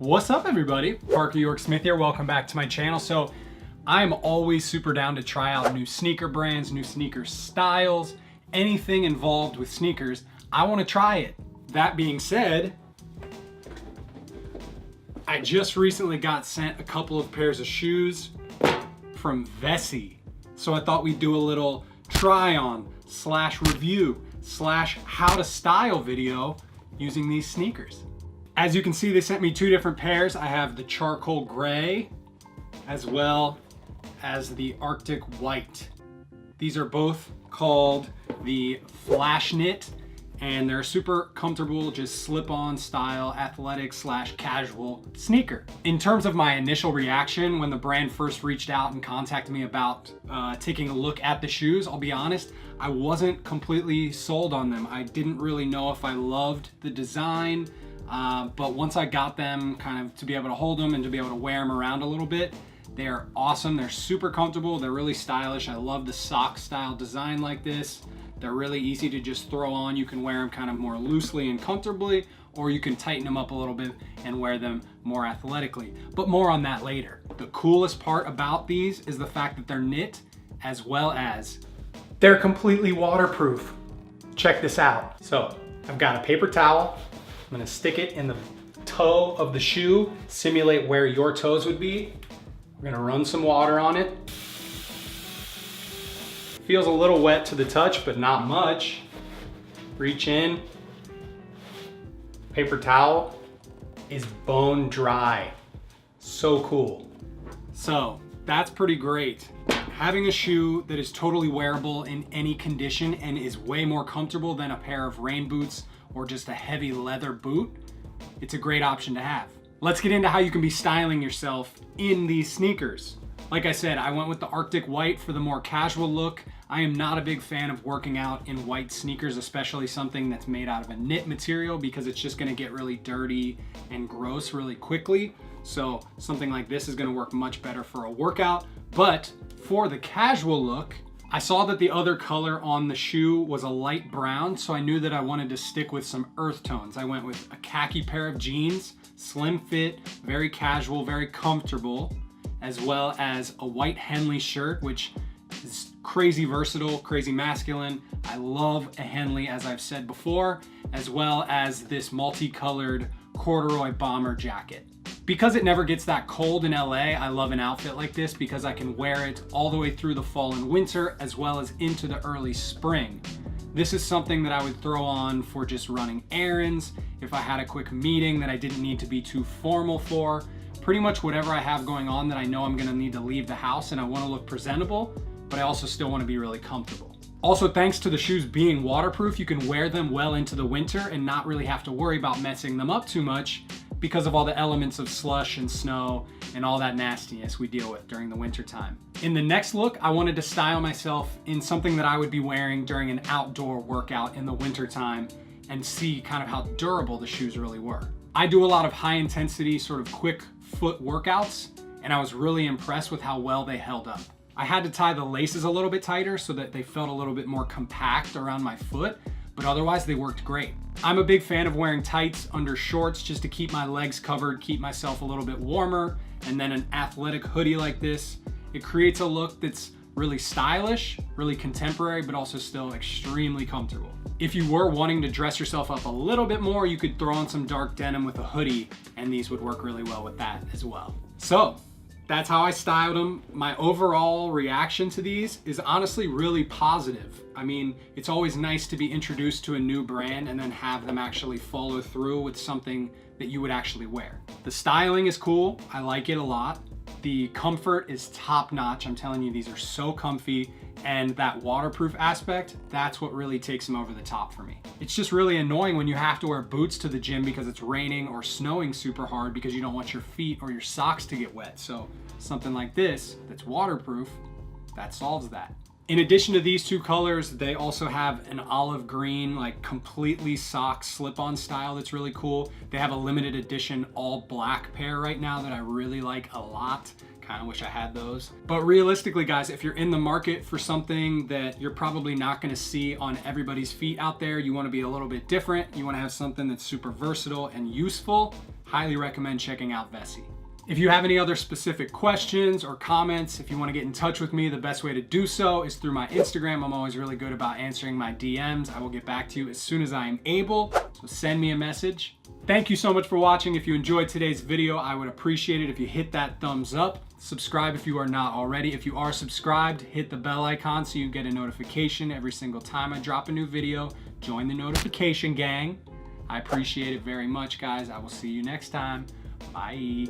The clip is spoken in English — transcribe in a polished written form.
What's up everybody? Parker York Smith here, welcome back to my channel. So I'm always super down to try out new sneaker brands, new sneaker styles, anything involved with sneakers. I want to try it. That being said, I just recently got sent a couple of pairs of shoes from Vessi. So I thought we'd do a little try on slash review slash how to style video using these sneakers. As you can see, they sent me two different pairs. I have the charcoal gray as well as the Arctic white. These are both called the Flash Knit, and they're super comfortable, just slip-on style, athletic slash casual sneaker. In terms of my initial reaction when the brand first reached out and contacted me about taking a look at the shoes, I'll be honest, I wasn't completely sold on them. I didn't really know if I loved the design, but once I got them kind of to be able to hold them and to be able to wear them around a little bit, they are awesome. They're super comfortable. They're really stylish. I love the sock style design like this. They're really easy to just throw on. You can wear them kind of more loosely and comfortably, or you can tighten them up a little bit and wear them more athletically. But more on that later. The coolest part about these is the fact that they're knit, as well as they're completely waterproof. Check this out. So I've got a paper towel. I'm gonna stick it in the toe of the shoe, simulate where your toes would be. We're gonna run some water on it. Feels a little wet to the touch, but not much. Reach in. Paper towel is bone dry. So cool. So that's pretty great. Having a shoe that is totally wearable in any condition and is way more comfortable than a pair of rain boots or just a heavy leather boot, it's a great option to have. Let's get into how you can be styling yourself in these sneakers. Like I said, I went with the Arctic white for the more casual look. I am not a big fan of working out in white sneakers, especially something that's made out of a knit material, because it's just gonna get really dirty and gross really quickly. So something like this is gonna work much better for a workout. But for the casual look, I saw that the other color on the shoe was a light brown, so I knew that I wanted to stick with some earth tones. I went with a khaki pair of jeans, slim fit, very casual, very comfortable, as well as a white Henley shirt, which is crazy versatile, crazy masculine. I love a Henley, as I've said before, as well as this multicolored corduroy bomber jacket. Because it never gets that cold in LA, I love an outfit like this because I can wear it all the way through the fall and winter, as well as into the early spring. This is something that I would throw on for just running errands, if I had a quick meeting that I didn't need to be too formal for. Pretty much whatever I have going on that I know I'm gonna need to leave the house and I wanna look presentable, but I also still wanna be really comfortable. Also, thanks to the shoes being waterproof, you can wear them well into the winter and not really have to worry about messing them up too much because of all the elements of slush and snow and all that nastiness we deal with during the winter time. In the next look, I wanted to style myself in something that I would be wearing during an outdoor workout in the winter time and see kind of how durable the shoes really were. I do a lot of high intensity, sort of quick foot workouts, and I was really impressed with how well they held up. I had to tie the laces a little bit tighter so that they felt a little bit more compact around my foot, but otherwise they worked great. I'm a big fan of wearing tights under shorts just to keep my legs covered, keep myself a little bit warmer, and then an athletic hoodie like this. It creates a look that's really stylish, really contemporary, but also still extremely comfortable. If you were wanting to dress yourself up a little bit more, you could throw on some dark denim with a hoodie, and these would work really well with that as well. So that's how I styled them. My overall reaction to these is honestly really positive. I mean, it's always nice to be introduced to a new brand and then have them actually follow through with something that you would actually wear. The styling is cool. I like it a lot. The comfort is top notch. I'm telling you, these are so comfy, and that waterproof aspect, that's what really takes them over the top for me. It's just really annoying when you have to wear boots to the gym because it's raining or snowing super hard because you don't want your feet or your socks to get wet. So something like this that's waterproof, that solves that. In addition to these two colors, they also have an olive green, like completely sock slip-on style that's really cool. They have a limited edition all black pair right now that I really like a lot. Kind of wish I had those. But realistically, guys, if you're in the market for something that you're probably not gonna see on everybody's feet out there, you wanna be a little bit different, you wanna have something that's super versatile and useful, highly recommend checking out Vesey. If you have any other specific questions or comments, if you want to get in touch with me, the best way to do so is through my Instagram. I'm always really good about answering my DMs. I will get back to you as soon as I am able, so send me a message. Thank you so much for watching. If you enjoyed today's video, I would appreciate it if you hit that thumbs up. Subscribe if you are not already. If you are subscribed, hit the bell icon so you get a notification every single time I drop a new video. Join the notification gang. I appreciate it very much, guys. I will see you next time. Bye.